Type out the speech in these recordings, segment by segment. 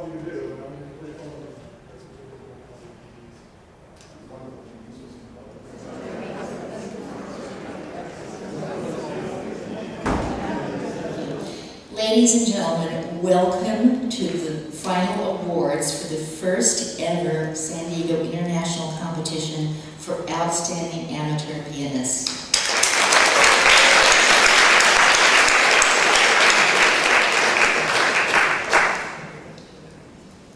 you to do. And I'm pretty fun. Ladies and gentlemen, welcome to the final awards for the first ever San Diego International Competition for Outstanding Amateur Pianists.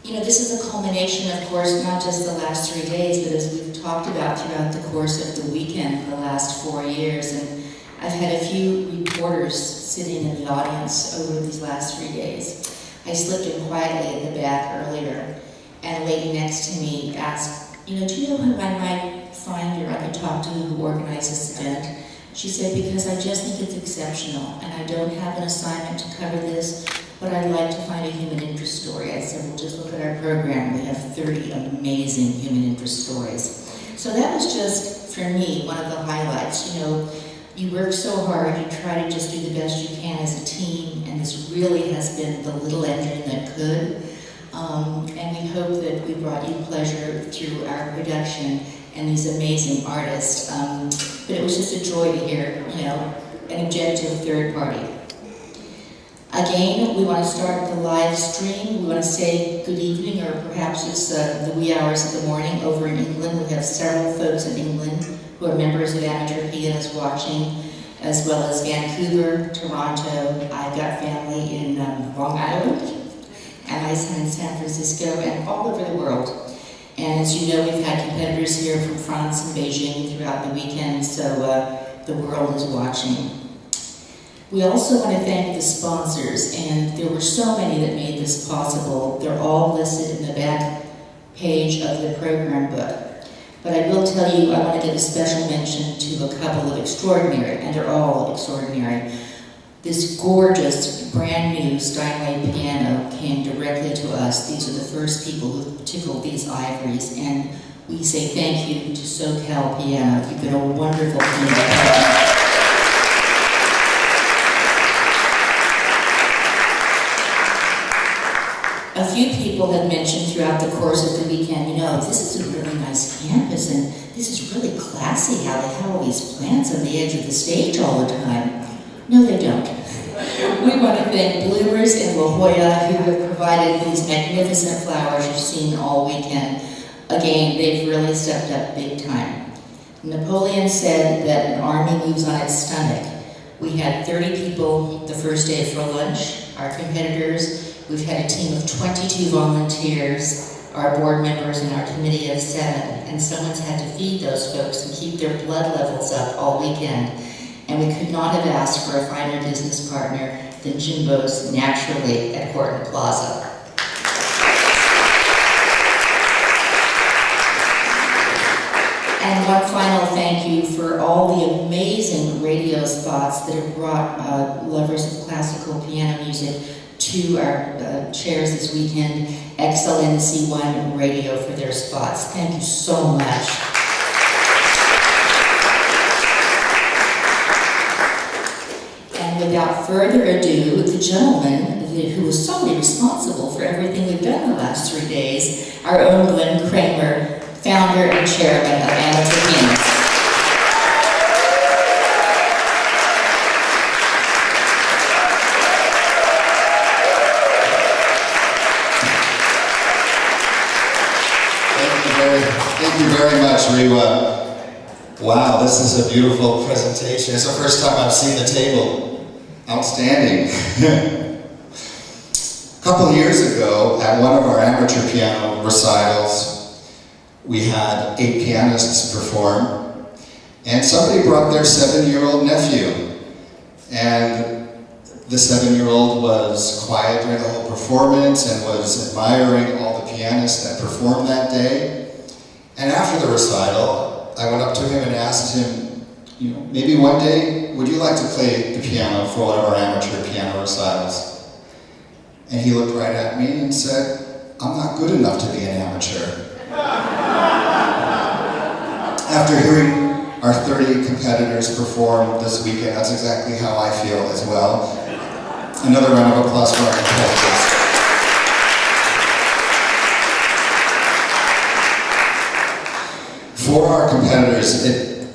You know, this is a culmination, of course, not just the last 3 days, but as we've talked about throughout the course of the weekend the last 4 years. And I've had a few reporters sitting in the audience over these last 3 days. I slipped in quietly in the back earlier, and a lady next to me asked, do you know who I might find or I could talk to who organized this event? She said, because I just think it's exceptional, and I don't have an assignment to cover this, but I'd like to find a human interest story. I said, well, just look at our program. We have 30 amazing human interest stories. So that was just, for me, one of the highlights. You work so hard, you try to just do the best you can as a team, and this really has been the little engine that could. And we hope that we brought you pleasure through our production and these amazing artists. But it was just a joy to hear, an objective third party. Again, we want to start the live stream. We want to say good evening, or perhaps it's the wee hours of the morning over in England. We have several folks in England who are members of Amateur Pianists watching, as well as Vancouver, Toronto. I've got family in Long Island, and my son in San Francisco, and all over the world. And as you know, we've had competitors here from France and Beijing throughout the weekend, so the world is watching. We also want to thank the sponsors, and there were so many that made this possible. They're all listed in the back page of the program book. But I will tell you, I want to give a special mention to a couple of extraordinary, and they're all extraordinary. This gorgeous, brand new Steinway piano came directly to us. These are the first people who tickled these ivories, and we say thank you to SoCal Piano. You've been a wonderful team. A few people have mentioned throughout the course of the weekend, this is a really nice campus, and this is really classy how they have all these plants on the edge of the stage all the time. No, they don't. We want to thank Bloomers in La Jolla, who have provided these magnificent flowers you've seen all weekend. Again, they've really stepped up big time. Napoleon said that an army moves on its stomach. We had 30 people the first day for lunch, our competitors. We've had a team of 22 volunteers, our board members, and our committee of 7, and someone's had to feed those folks and keep their blood levels up all weekend. And we could not have asked for a finer business partner than Jimbo's Naturally at Horton Plaza. And one final thank you for all the amazing radio spots that have brought lovers of classical piano music to our chairs this weekend. XLNC1 Radio for their spots. Thank you so much. And without further ado, the gentleman who was solely responsible for everything we've done the last 3 days, our own Glenn Kramer, founder and chairman of Amateur Pianists. Thank you very much, Rewa. Wow, this is a beautiful presentation. It's the first time I've seen the table. Outstanding. A couple of years ago, at one of our amateur piano recitals, we had 8 pianists perform, and somebody brought their 7-year-old nephew. And the 7-year-old was quiet during the whole performance and was admiring all the pianists that performed that day. And after the recital, I went up to him and asked him, maybe one day, would you like to play the piano for one of our amateur piano recitals? And he looked right at me and said, I'm not good enough to be an amateur. After hearing our 30 competitors perform this weekend, that's exactly how I feel as well. Another round of applause for our competitors. For our competitors,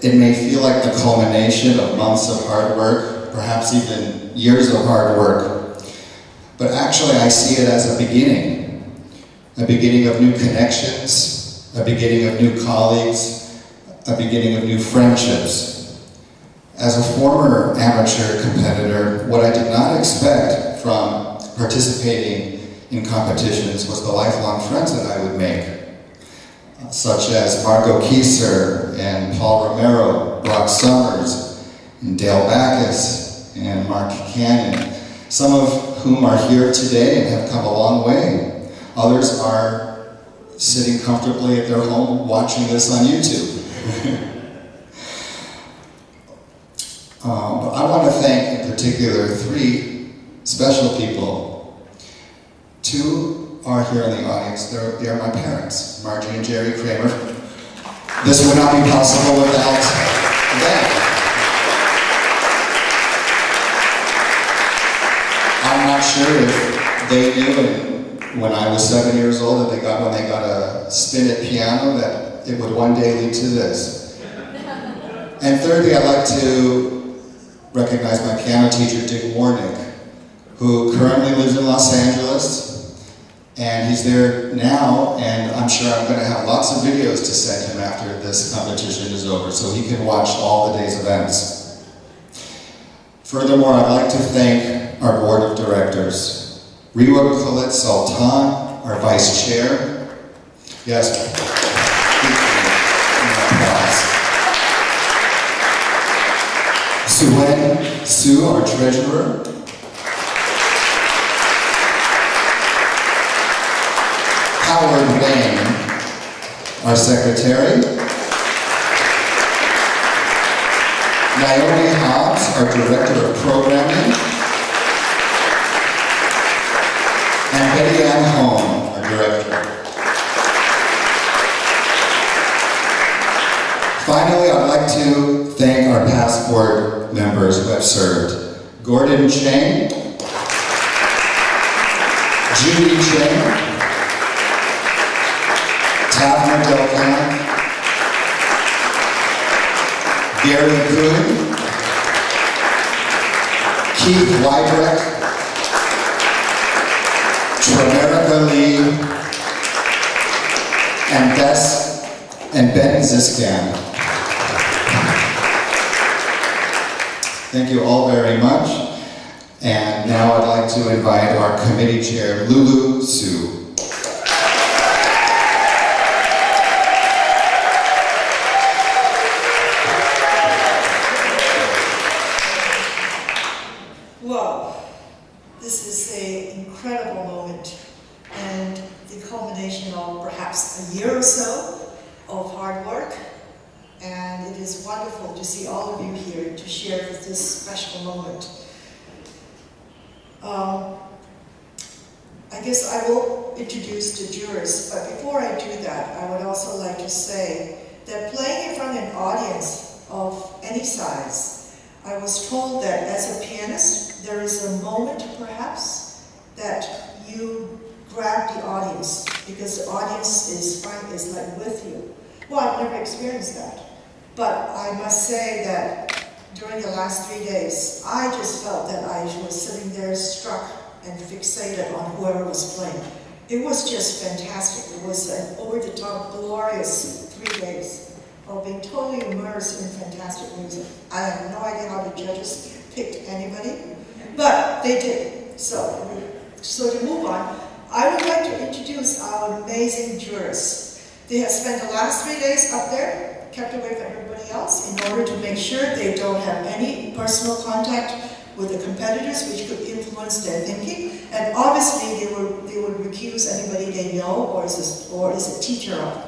it may feel like the culmination of months of hard work, perhaps even years of hard work. But actually, I see it as a beginning of new connections, a beginning of new colleagues, a beginning of new friendships. As a former amateur competitor, what I did not expect from participating in competitions was the lifelong friends that I would make, such as Margot Kieser and Paul Romero, Brock Summers, and Dale Backus, and Mark Cannon, some of whom are here today and have come a long way. Others are sitting comfortably at their home watching this on YouTube. But I want to thank in particular 3 special people. 2 are here in the audience. They are my parents, Margie and Jerry Kramer. This would not be possible without them. I'm not sure if they knew when I was 7 years old that when they got a spinet piano that it would one day lead to this. And thirdly, I'd like to recognize my piano teacher, Dick Warnick, who currently lives in Los Angeles, and he's there now, and I'm sure I'm going to have lots of videos to send him after this competition is over, so he can watch all the day's events. Furthermore, I'd like to thank our board of directors, Rewa Khalid Sultan, our vice chair. Yes. Suen Su, our treasurer. Howard Wayne, our secretary. Naomi Hobbs, our director of programming. And Betty Ann Holm, our director. Finally, I'd like to thank our past board members who have served. Gordon Chang, Judy Chang, Tavner Delcamp, Gary Kuhn, Keith Weibrecht, Tramerica Lee, and Ben Ziskan. Thank you all very much. And now I'd like to invite our committee chair, Lulu Su. Well, this is an incredible moment and the culmination of perhaps a year or so of hard work. And it is wonderful to see all of you here to share this special moment. I guess I will introduce the jurors, but before I do that, I would also like to say that playing in front of an audience of any size, I was told that as a pianist, there is a moment perhaps that you grab the audience because the audience is like with you. Well, I've never experienced that. But I must say that during the last 3 days, I just felt that I was sitting there struck and fixated on whoever was playing. It was just fantastic. It was an over-the-top, glorious 3 days of being totally immersed in fantastic music. I have no idea how the judges picked anybody, but they did. So to move on, I would like to introduce our amazing jurors. They have spent the last 3 days up there, kept away from everybody else in order to make sure they don't have any personal contact with the competitors, which could influence their thinking. And obviously, they would recuse anybody they know or is a teacher of.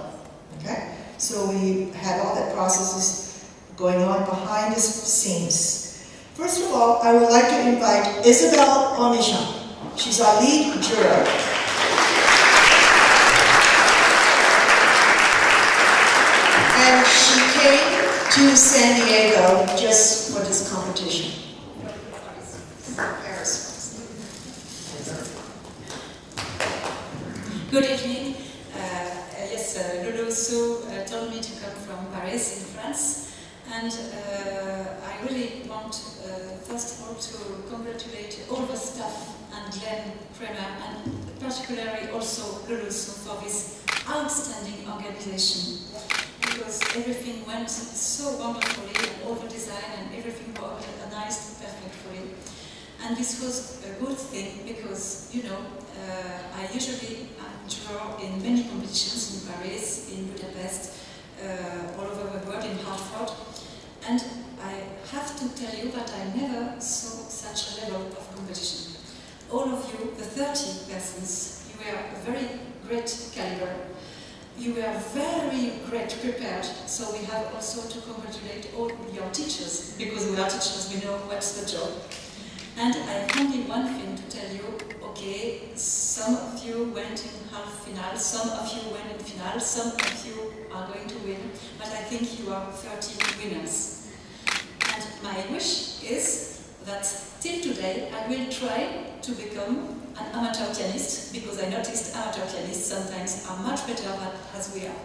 Okay, so we had all that processes going on behind the scenes. First of all, I would like to invite Isabel Onishan. She's our lead juror. And she came to San Diego just for this competition. Paris. Good evening. Yes, yes, Lolo So told me to come from Paris in France, and I really want first of all to congratulate all the staff and Glenn Kramer, and particularly also Lolo So for this outstanding organization, because everything went so wonderfully, and all the design and everything was organized perfectly. And this was a good thing because, you know, I usually draw in many competitions in Paris, in Budapest, all over the world, in Hartford. And I have to tell you that I never saw such a level of competition. All of you, the 30 persons, you were a very great caliber. You were very great prepared, so we have also to congratulate all your teachers, because we are teachers, we know what's the job. And I have only one thing to tell you. Okay, some of you went in half final, some of you went in final, some of you are going to win, but I think you are 30 winners. And my wish is that till today I will try to become an amateur pianist, because I noticed amateur pianists sometimes are much better than as we are.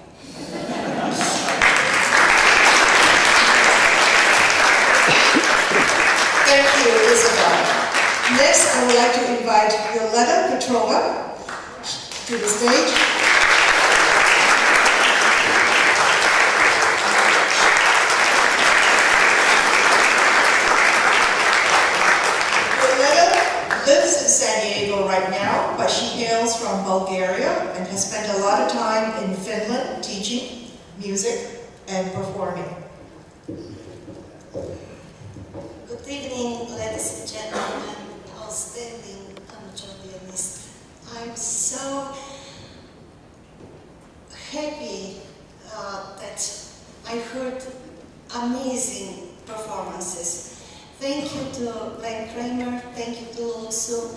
Thank you, Isabel. Next, I would like to invite Violetta Petrova to the stage. Violetta lives in San Diego right now, but she hails from Bulgaria and has spent a lot of time in Finland teaching music and performing. Good evening, ladies and gentlemen, outstanding amateur pianist. I'm so happy that I heard amazing performances. Thank you to Glenn Kramer, thank you to Lolo So.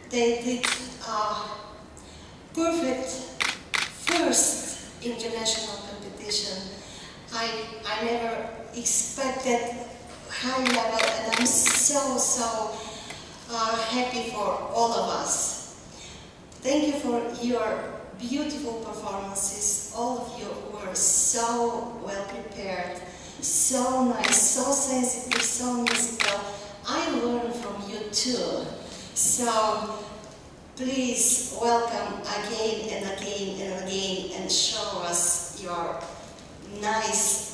They did perfect first international competition. I never expected high level, and I'm so happy for all of us. Thank you for your beautiful performances. All of you were so well prepared, so nice, so sensitive, so musical. I learned from you too. So please welcome again and again and again, and show us your nice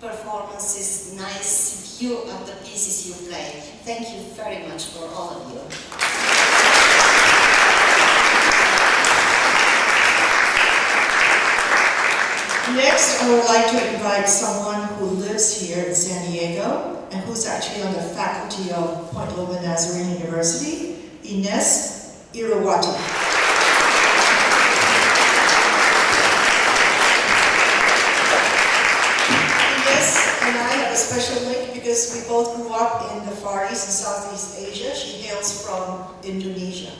performances, nice view of the pieces you play. Thank you very much for all of you. Next, I would like to invite someone who lives here in San Diego and who's actually on the faculty of Point Loma Nazarene University, Ines Irawati. Special link because we both grew up in the Far East and Southeast Asia. She hails from Indonesia.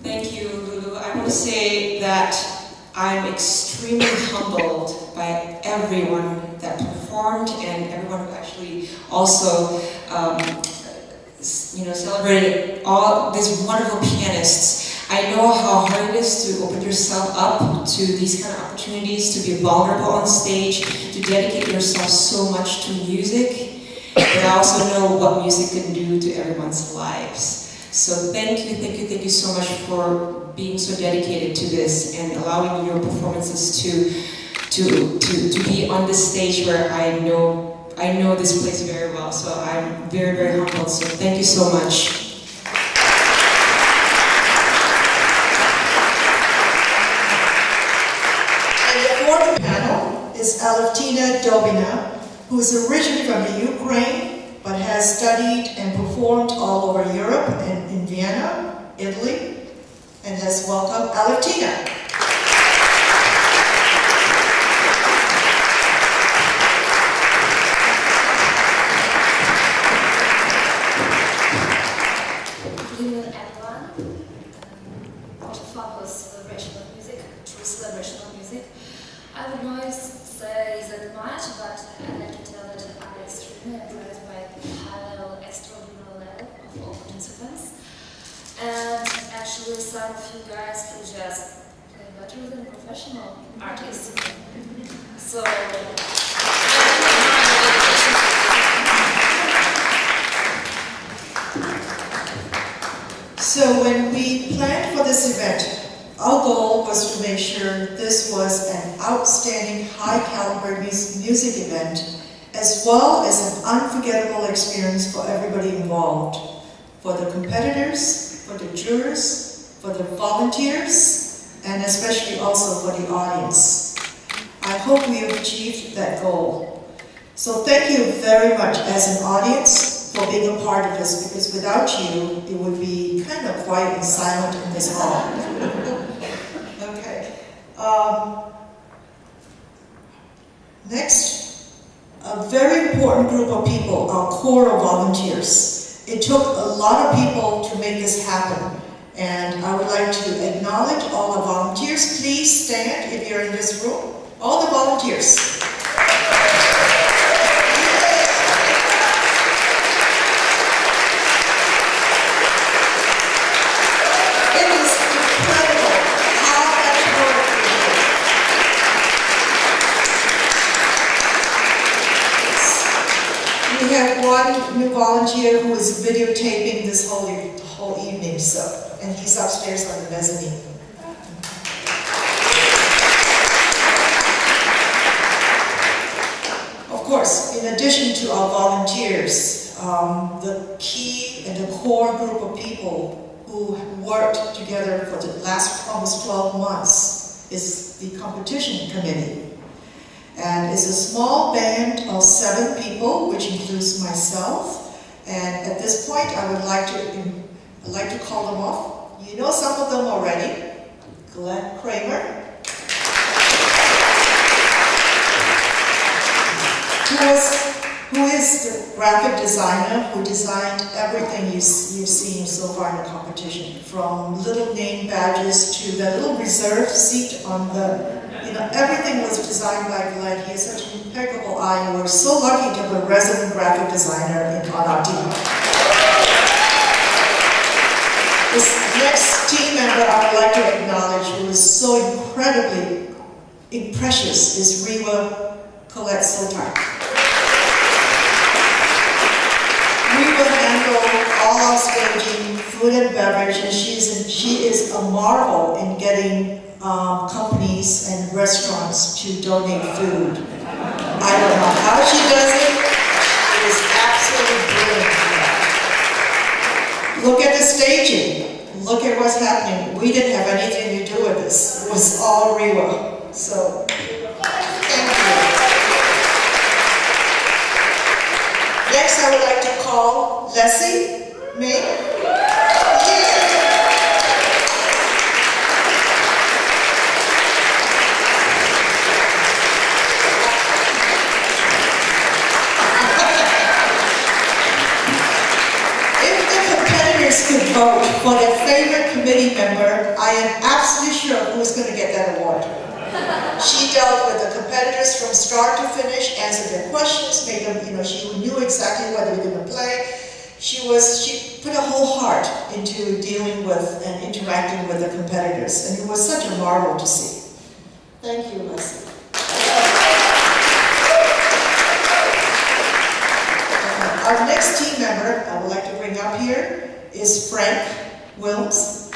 Thank you, Lulu. I want to say that I'm extremely humbled by everyone that performed and everyone who actually also celebrated all these wonderful pianists. I know how hard it is to open yourself up to these kind of opportunities, to be vulnerable on stage, to dedicate yourself so much to music, but I also know what music can do to everyone's lives. So thank you so much for being so dedicated to this and allowing your performances to be on this stage where I know this place very well. So I'm very, very humbled. So thank you so much. Fourth panel is Alevtina Dobina, who is originally from the Ukraine, but has studied and performed all over Europe and in Vienna, Italy, and let's welcome Alevtina. Good evening, everyone. What a fabulous celebration of music, true celebration of music. I would not say that much, but I'd like to tell that I'm extremely impressed by the high-level, extraordinary level of all participants. And actually, some of you guys who just played better than professional artists. So, So when we planned for this event, our goal was to make sure this was an outstanding, high-caliber music event, as well as an unforgettable experience for everybody involved, for the competitors, for the jurors, for the volunteers, and especially also for the audience. I hope we have achieved that goal. So thank you very much as an audience for being a part of this, because without you, it would be kind of quiet and silent in this hall. Okay. Next, a very important group of people, our core of volunteers. It took a lot of people to make this happen, and I would like to acknowledge all the volunteers. Please stand if you're in this room. All the volunteers. We have one new volunteer who is videotaping this whole evening, and he's upstairs on the mezzanine. Of course, in addition to our volunteers, the key and the core group of people who worked together for the last almost 12 months is the competition committee. And it's a small band of 7 people, which includes myself. And at this point, I would like to call them off. You know some of them already. Glenn Kramer, who is the graphic designer who designed everything you've seen so far in the competition, from little name badges to the little reserved seat on the. Everything was designed by Glenn. He has such an impeccable eye, and we're so lucky to have a resident graphic designer on our team. This next team member I would like to acknowledge, who is so incredibly precious, is Rewa Colette Sotar. Rewa handled all our staging, food and beverage, and she is a marvel in getting companies and restaurants to donate food. I don't know how she does it. It is absolutely brilliant. Look at the staging. Look at what's happening. We didn't have anything to do with this. It was all Rewa. So, thank you. Next, I would like to call Leslie May. Could vote for their favorite committee member, I am absolutely sure who is going to get that award. She dealt with the competitors from start to finish, answered their questions, made them, she knew exactly what they were going to play. She put a whole heart into dealing with and interacting with the competitors, and it was such a marvel to see. Thank you, Leslie. Our next team member I would like to bring up here is Frank Wilms.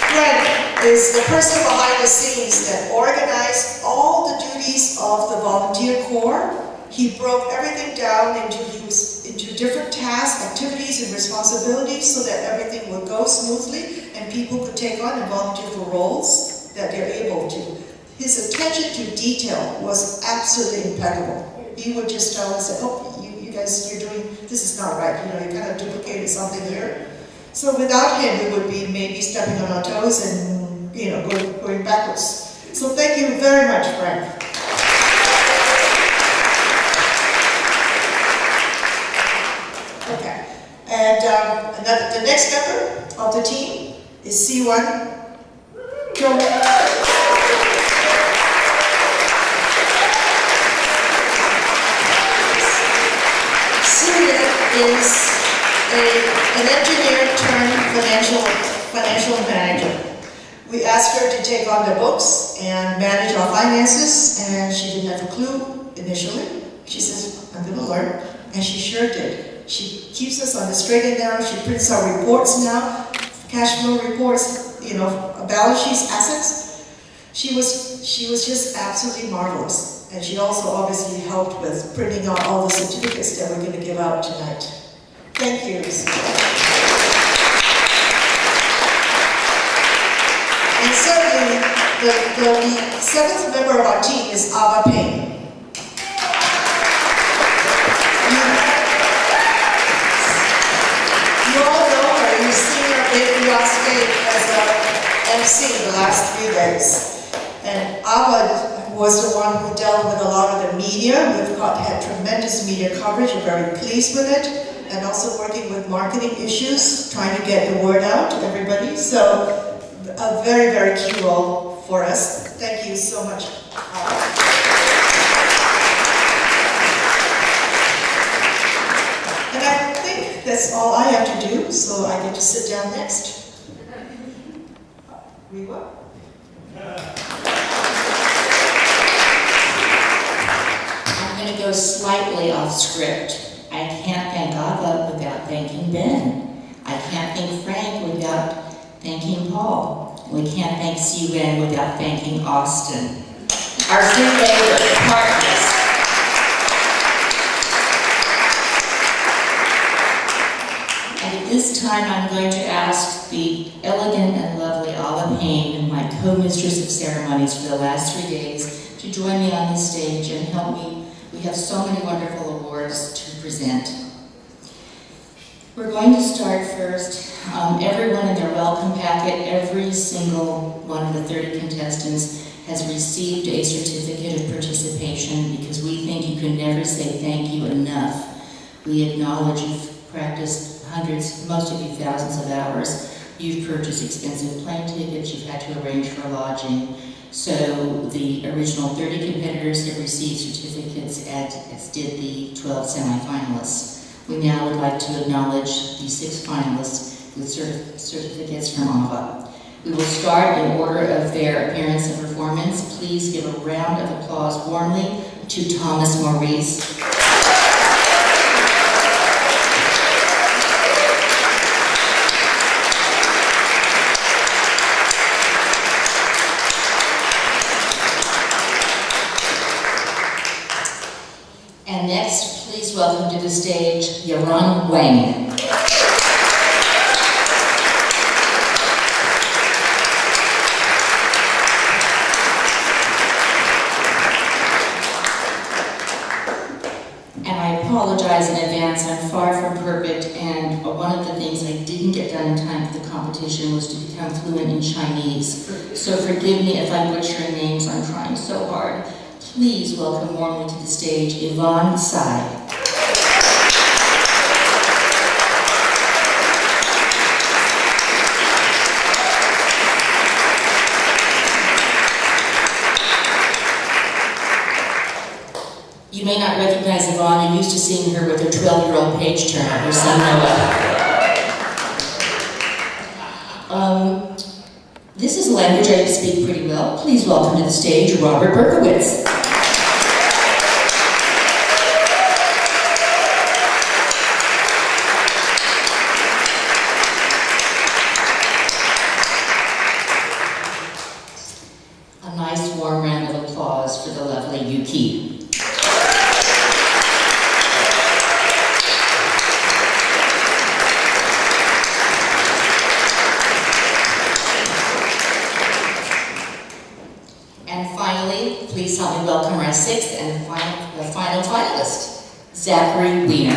Frank is the person behind the scenes that organized all the duties of the volunteer corps. He broke everything down into different tasks, activities, and responsibilities so that everything would go smoothly and people could take on and volunteer for roles that they're able to. His attention to detail was absolutely impeccable. He would just tell us, oh, you guys, you're doing, this is not right. You kind of duplicated something here. So without him, we would be maybe stepping on our toes and, going backwards. So thank you very much, Frank. Okay. And the next member of the team is C1. is an engineer turned financial manager. We asked her to take on the books and manage our finances, and she didn't have a clue initially. She says, I'm going to learn, and she sure did. She keeps us on the straight and narrow. She prints our reports now, cash flow reports, balance sheets, assets. She was just absolutely marvelous. And she also obviously helped with printing out all the certificates that we're going to give out tonight. Thank you. And certainly, the seventh member of our team is Ava Payne. You all know her. You've seen her maybe on stage as an MC the last few days. And Ava was the one who dealt with a lot of the media. We've had tremendous media coverage. We're very pleased with it. And also working with marketing issues, trying to get the word out to everybody. So a very, very key role for us. Thank you so much. And I think that's all I have to do, so I get to sit down next. We what? I'm going to go slightly off script. I can't thank Ava without thanking Ben. I can't thank Frank without thanking Paul. We can't thank Siwen without thanking Austin. Our free labor partners. And at this time, I'm going to ask the elegant and lovely Ava Payne, my co-mistress of ceremonies for the last 3 days, to join me on the stage and help me. We have so many wonderful awards to present. We're going to start first. Everyone in their welcome packet, every single one of the 30 contestants has received a certificate of participation because we think you can never say thank you enough. We acknowledge you've practiced hundreds, most of you thousands of hours. You've purchased expensive plane tickets, you've had to arrange for lodging. So the original 30 competitors have received certificates, as did the 12 semifinalists. We now would like to acknowledge the 6 finalists with certificates from Ava. We will start in order of their appearance and performance. Please give a round of applause warmly to Thomas Maurice. And next, please welcome to the stage, Yaron Wang. And I apologize in advance, I'm far from perfect, and one of the things I didn't get done in time for the competition was to become fluent in Chinese. So forgive me if I butcher names, I'm trying so hard. Please welcome warmly to the stage, Yvonne Tsai. You may not recognize Yvonne. I'm used to seeing her with her 12-year-old page turner, her son Noah. This is a language I speak pretty well. Please welcome to the stage, Robert Berkowitz. A nice warm round of applause for the lovely Yuki. Please help me welcome our 6th and final finalist, Zachary Wiener.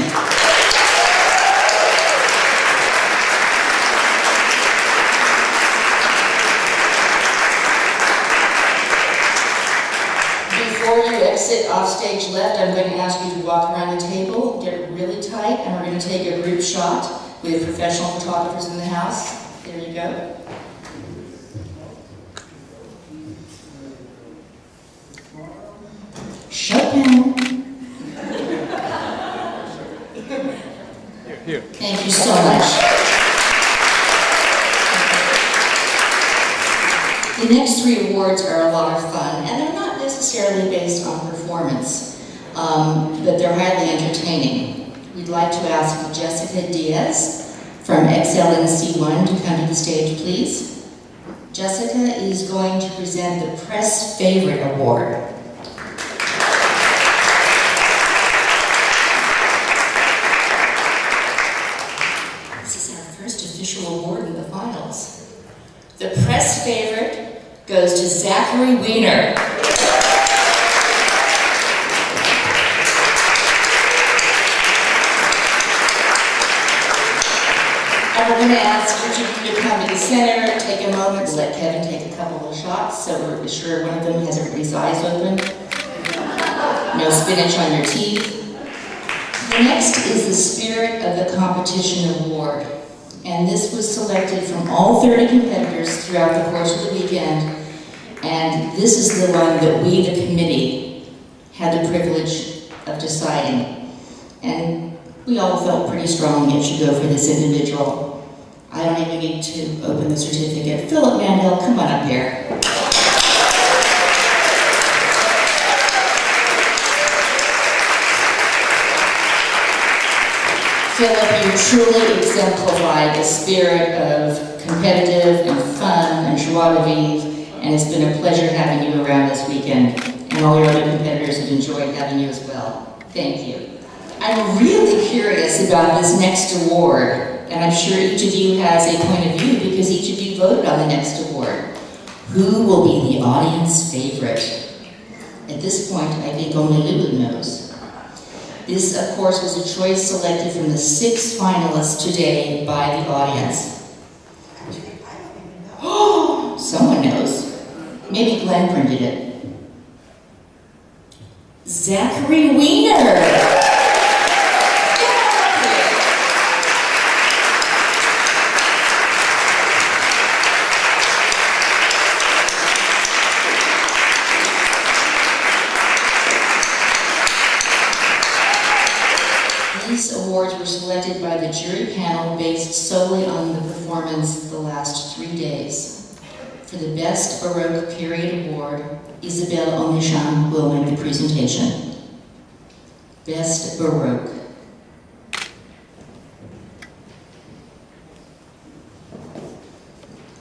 Before you exit off stage left, I'm going to ask you to walk around the table, get it really tight, and we're going to take a group shot with professional photographers in the house. There you go. Chopin. Thank you so much. The next 3 awards are a lot of fun, and they're not necessarily based on performance, but they're highly entertaining. We'd like to ask Jessica Diaz from XLNC1 to come to the stage, please. Jessica is going to present the Press Favorite Award. This is our first official award in the finals. The Press Favorite goes to Zachary Weiner. And we're going to ask each of you to come to the center, take a moment, let Kevin take a couple of shots so we're sure one of them has his eyes open. No spinach on your teeth. The next is the Spirit of the Competition Award. And this was selected from all 30 competitors throughout the course of the weekend. And this is the one that we, the committee, had the privilege of deciding. And we all felt pretty strongly it should go for this individual. I don't even need to open the certificate. Philip Mandel, come on up here. Philip, you truly exemplify the spirit of competitive and fun and joie de vivre, and it's been a pleasure having you around this weekend, and all your other competitors have enjoyed having you as well. Thank you. I'm really curious about this next award, and I'm sure each of you has a point of view because each of you voted on the next award. Who will be the audience favorite? At this point, I think only Lulu knows. This, of course, was a choice selected from the 6 finalists today by the audience. Oh, someone knows. Maybe Glenn printed it. Zachary Weiner. These awards were selected by the jury panel based solely on the performance the last 3 days. For the Best Baroque Period Award, Isabelle Onichan will make the presentation. Best Baroque.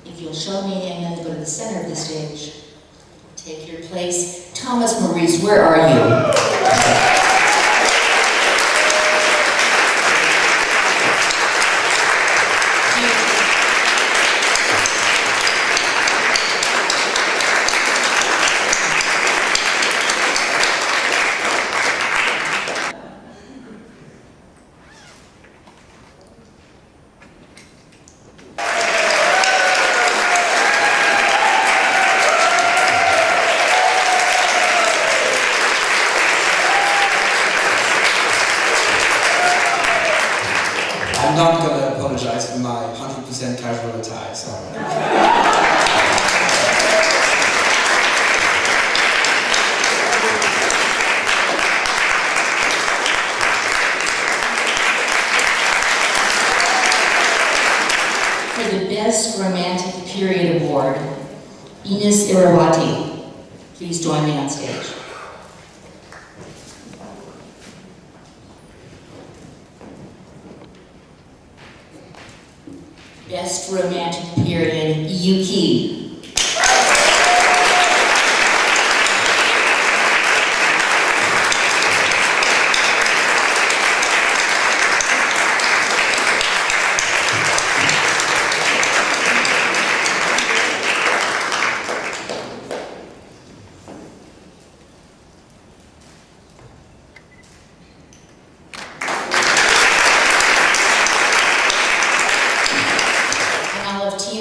If you'll show me and then go to the center of the stage, take your place. Thomas Maurice, where are you? I'm not going to apologize for my 100% casual attire, sorry. For the Best Romantic Period Award, Ines Irawati. Please join me on stage. Best Romantic Period, Yuki.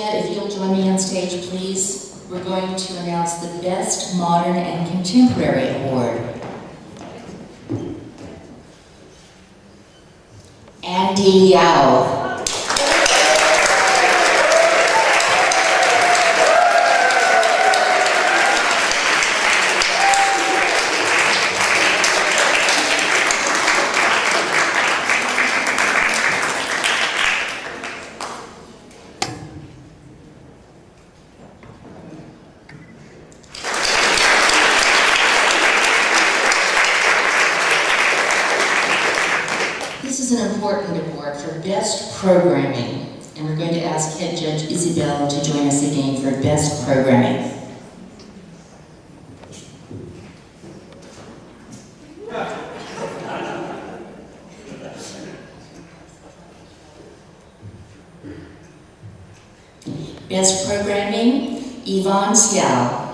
If you'll join me on stage, please, we're going to announce the Best Modern and Contemporary Award. Andy Yao. Programming. And we're going to ask Head Judge Isabel to join us again for Best Programming. Best Programming, Yvonne Xiao.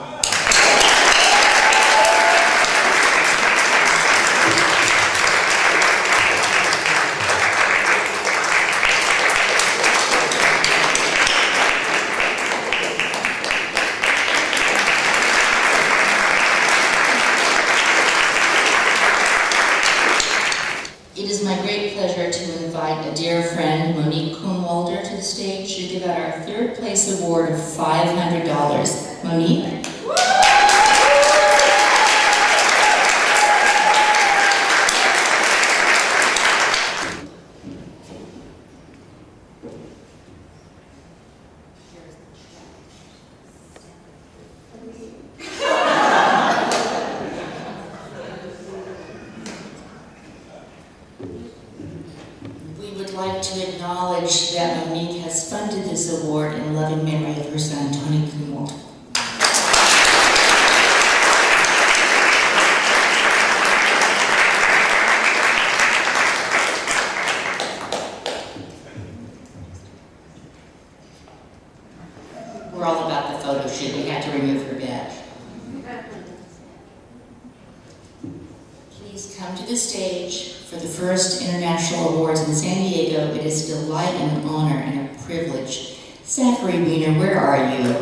It is my great pleasure to invite a dear friend, Monique Kuhnwalder, to the stage to give out our third place award of $500. Monique? To acknowledge that Monique has funded this award in loving memory of her son, Tony Kuhnwalder. We're all about the photo shoot. We had to remove her badge. Please come to the stage for the first International Awards in San Diego. It is a delight and an honor and a privilege. Zachary Wiener, where are you?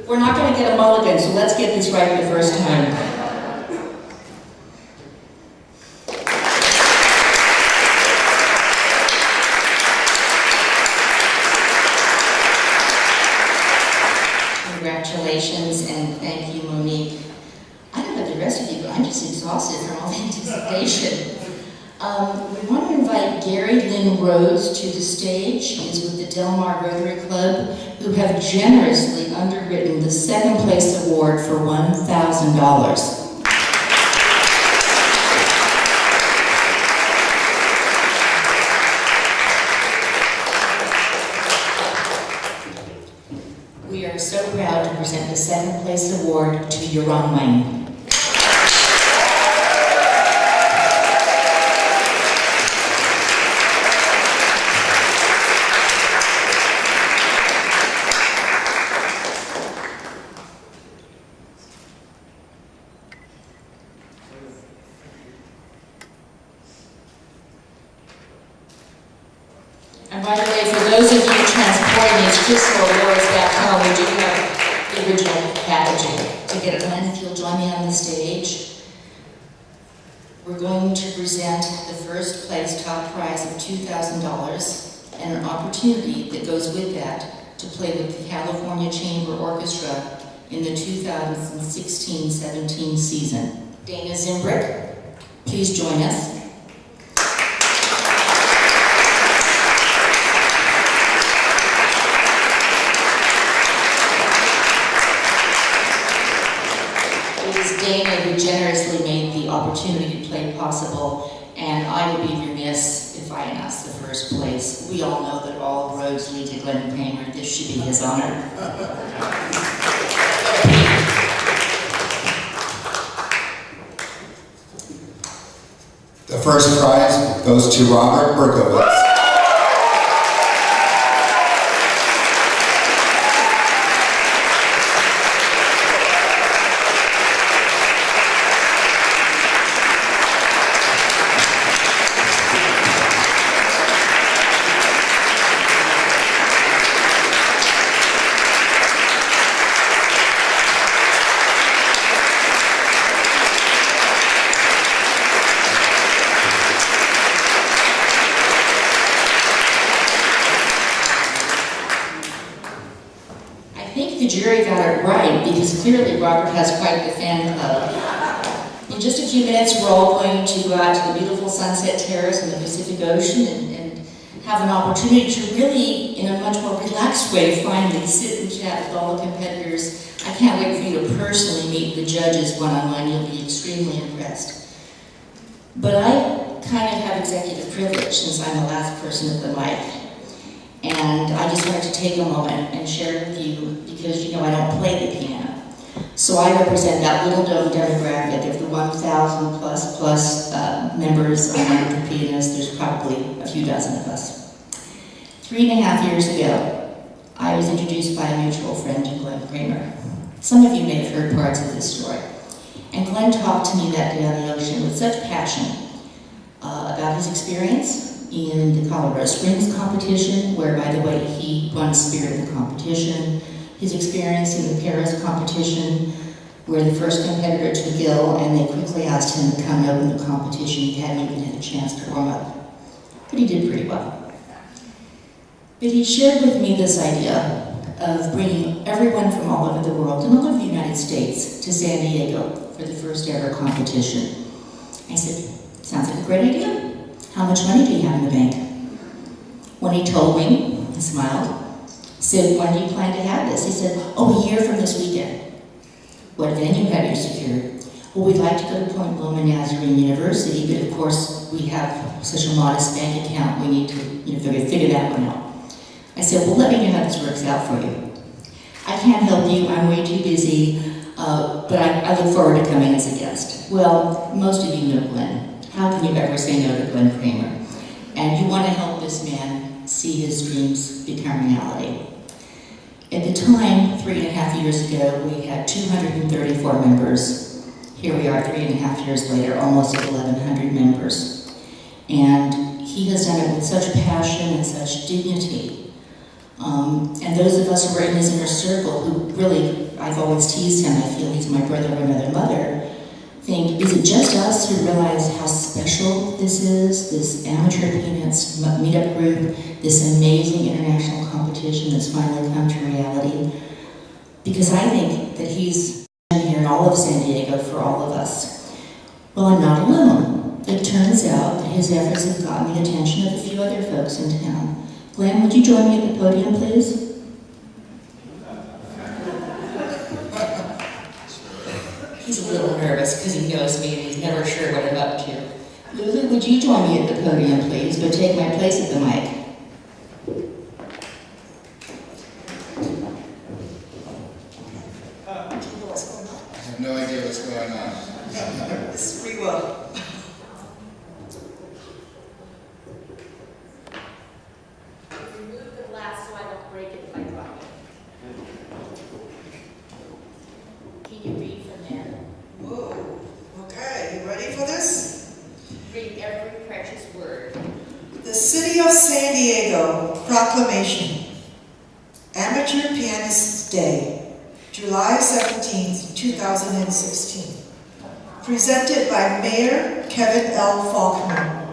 We're not going to get a mulligan, so let's get this right the first time. Congratulations and thank you, Monique. I don't know the rest of you, but I'm just exhausted from all the anticipation. We want to invite Gary Lynn Rhodes to the stage. He is with the Del Mar Rotary Club, who have generously underwritten the second place award for $1,000. We are so proud to present the second place award to Yaron Wang. And by the way, for those of you transporting these crystal awards back home, we do have the original packaging to get it. And if you'll join me on the stage, we're going to present the first place top prize of $2,000 and an opportunity that goes with that to play with the California Chamber Orchestra in the 2016-17 season. Dana Zimbrick, please join us. Dana, who generously made the opportunity to play possible, and I would be remiss if I announced the first place. We all know that all roads lead to Glenn Kramer. This should be his honor. The first prize goes to Robert Berkowitz. jury got it right, because clearly Robert has quite the fan club. In just a few minutes, we're all going to go out to the beautiful Sunset Terrace in the Pacific Ocean and have an opportunity to really, in a much more relaxed way, finally sit and chat with all the competitors. I can't wait for you to personally meet the judges one-on-one. You'll be extremely impressed. But I kind of have executive privilege since I'm the last person at the mic. And I just wanted to take a moment and share it with you because, you know, I don't play the piano. So I represent that little known demographic of the 1,000 plus members of amateur pianists. There's probably a few dozen of us. 3.5 years ago, I was introduced by a mutual friend, Glenn Kramer. Some of you may have heard parts of this story. And Glenn talked to me that day on the ocean with such passion about his experience in the Colorado Springs competition, where, by the way, he won Spirit of the competition, his experience in the Paris competition, where the first competitor took ill and they quickly asked him to come and open the competition. He hadn't even had a chance to warm up. But he did pretty well. But he shared with me this idea of bringing everyone from all over the world and all over the United States to San Diego for the first ever competition. I said, sounds like a great idea. How much money do you have in the bank? When he told me, he smiled, said, when do you plan to have this? He said, oh, a year from this weekend. What venue have you secured? Well, we'd like to go to Point Loma Nazarene University, but of course we have such a modest bank account, we need to figure that one out. I said, well, let me know how this works out for you. I can't help you, I'm way too busy, but I look forward to coming as a guest. Well, most of you know Glenn. How can you ever say no to Glenn Kramer? And you want to help this man see his dreams become reality. At the time, 3.5 years ago, we had 234 members. Here we are 3.5 years later, almost at 1,100 members. And he has done it with such passion and such dignity. And those of us who are in his inner circle, who really, I've always teased him, I feel he's my brother or another mother, think, is it just us who realize how special this is, this amateur pianist meetup group, this amazing international competition that's finally come to reality? Because I think that he's been here in all of San Diego for all of us. Well, I'm not alone. It turns out that his efforts have gotten the attention of a few other folks in town. Glenn, would you join me at the podium, please? He's a little nervous because he knows me and he's never sure what I'm up to. Lulu, would you join me at the podium, please, but take my place at the mic? I have no idea what's going on. This is free will. Remove the glass so I don't break it if I drop it. Can you read from there? Whoa. Okay, you ready for this? Read every precious word. The City of San Diego Proclamation. Amateur Pianists Day, July 17, 2016. Presented by Mayor Kevin L. Faulkner.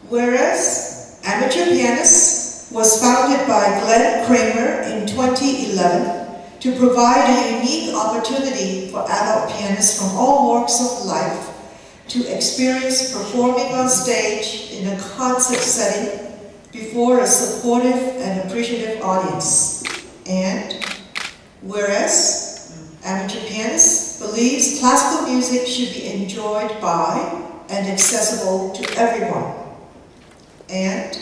Whereas Amateur Pianists was founded by Glenn Kramer in 2011 to provide a unique opportunity for adult pianists from all walks of life to experience performing on stage in a concert setting before a supportive and appreciative audience. And whereas Amateur Pianists believes classical music should be enjoyed by and accessible to everyone. And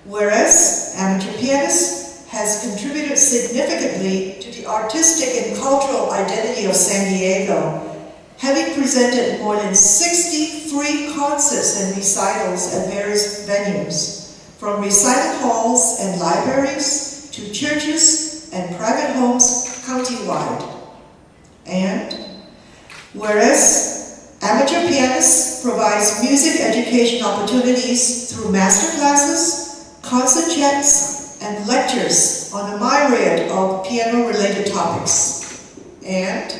whereas Amateur Pianists has contributed significantly to the artistic and cultural identity of San Diego, having presented more than 60 free concerts and recitals at various venues, from recital halls and libraries to churches and private homes countywide. And whereas Amateur Pianists provides music education opportunities through master classes, concert chats, and lectures on a myriad of piano-related topics. And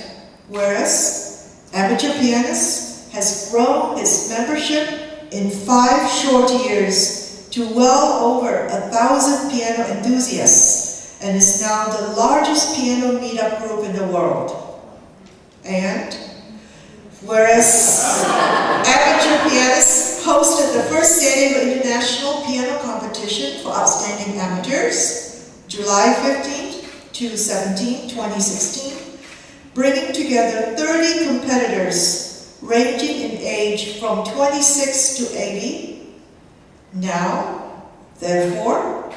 whereas Amateur Pianists has grown its membership in 5 short years to well over 1,000 piano enthusiasts, and is now the largest piano meetup group in the world. And whereas amateur pianists hosted the first San Diego International Piano Competition for Outstanding Amateurs, July 15th to 17, 2016, bringing together 30 competitors ranging in age from 26 to 80. Now, therefore,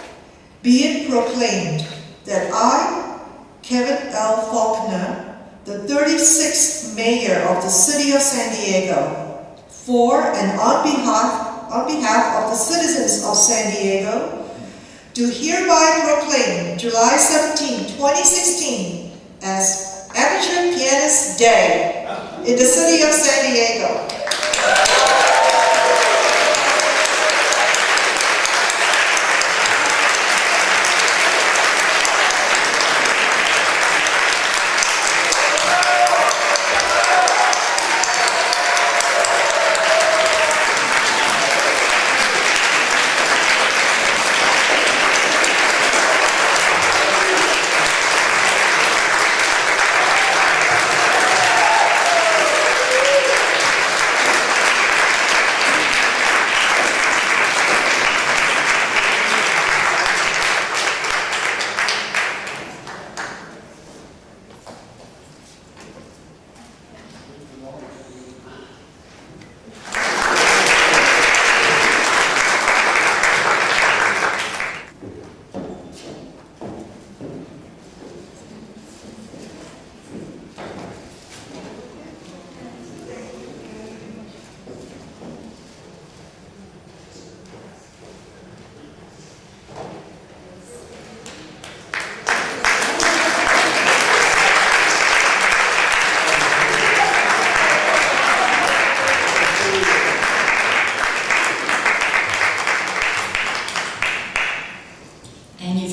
be it proclaimed that I, Kevin L. Faulkner, the 36th Mayor of the City of San Diego, for and on behalf of the citizens of San Diego, do hereby proclaim July 17, 2016 as Amateur Pianist Day in the City of San Diego.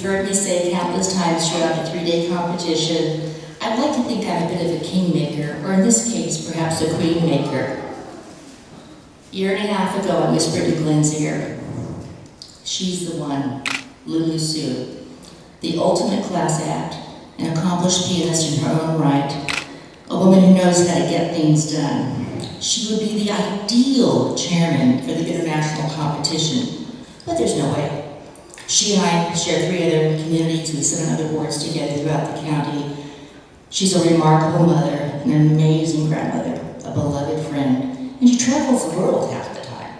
Heard me say countless times throughout the 3-day competition, I'd like to think I'm a bit of a kingmaker, or in this case, perhaps a queenmaker. A year and a half ago, I whispered in Glenn's ear, she's the one, Lulu Su, the ultimate class act, an accomplished pianist in her own right, a woman who knows how to get things done. She would be the ideal chairman for the international competition, but there's no way. She and I share 3 other communities. We sit on other boards together throughout the county. She's a remarkable mother, an amazing grandmother, a beloved friend, and she travels the world half the time.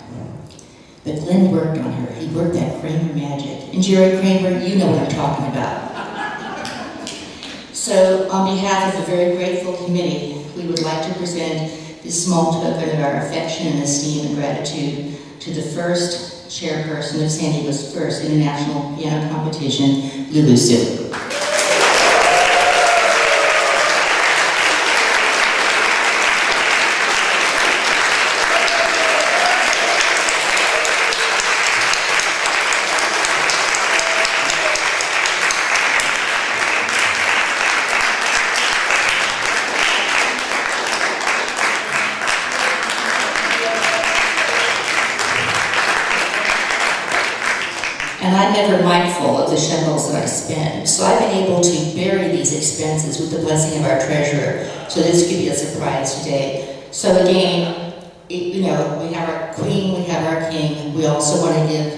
But Glenn worked on her. He worked that Kramer magic. And Jerry Kramer, you know what I'm talking about. So, on behalf of a very grateful committee, we would like to present this small token of our affection and esteem and gratitude to the first chairperson of San Diego's first international piano competition, Lulu Su. And I'm never mindful of the shekels that I spend. So I've been able to bury these expenses with the blessing of our treasurer. So this could be a surprise today. So again, we have our queen, we have our king. We also want to give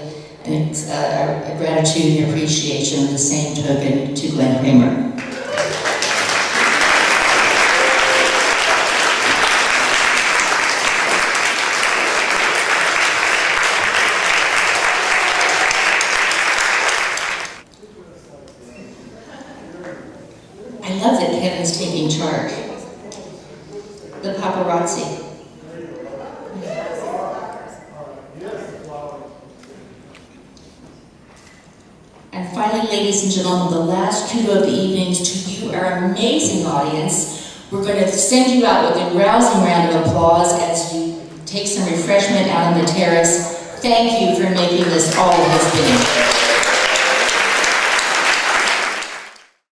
a gratitude and appreciation of the same token to Glenn Kramer. I love that Kevin's taking charge. The paparazzi. And finally, ladies and gentlemen, the last kudo of the evenings to you, our amazing audience. We're going to send you out with a rousing round of applause as you take some refreshment out on the terrace. Thank you for making this all it has been.